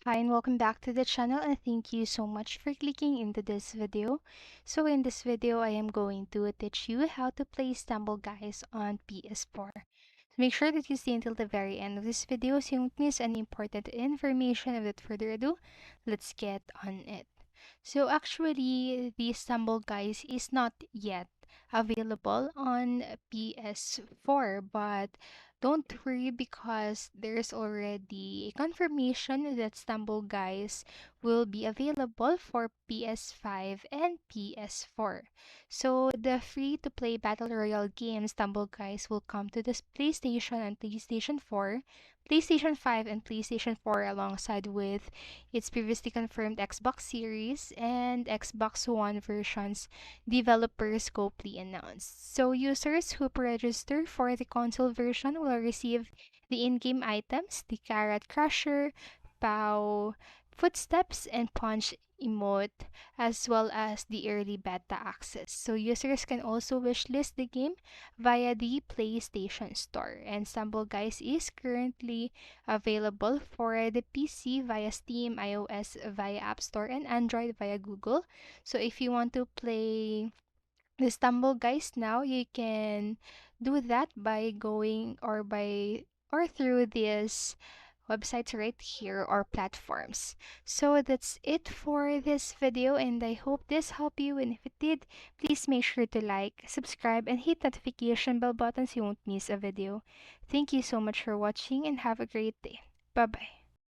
Hi and welcome back to the channel, and thank you so much for clicking into this video. So in this video, I am going to teach you how to play Stumble Guys on PS4. So make sure that you stay until the very end of this video so you won't miss any important information. Without further ado, let's get on it. So actually, the Stumble Guys is not yet available on PS4, but don't worry because there's already a confirmation that Stumble Guys will be available for PS5 and PS4. So the free-to-play Battle Royale game Stumble Guys will come to this PlayStation and PlayStation 4, PlayStation 5 and PlayStation 4 alongside with its previously confirmed Xbox Series and Xbox One versions developers Scopely announced. So users who register for the console version will receive the in-game items, the Carrot Crusher, Pow, Footsteps, and Punch emote, as well as the early beta access. So users can also wishlist the game via the PlayStation Store. And Stumble Guys is currently available for the PC via Steam, iOS via App Store, and Android via Google. So if you want to play the Stumble Guys now, you can do that by going or through these websites right here or platforms. So that's it for this video, and I hope this helped you, and if it did, please make sure to like, subscribe, and hit notification bell button so you won't miss a video. Thank you so much for watching and have a great day. Bye bye.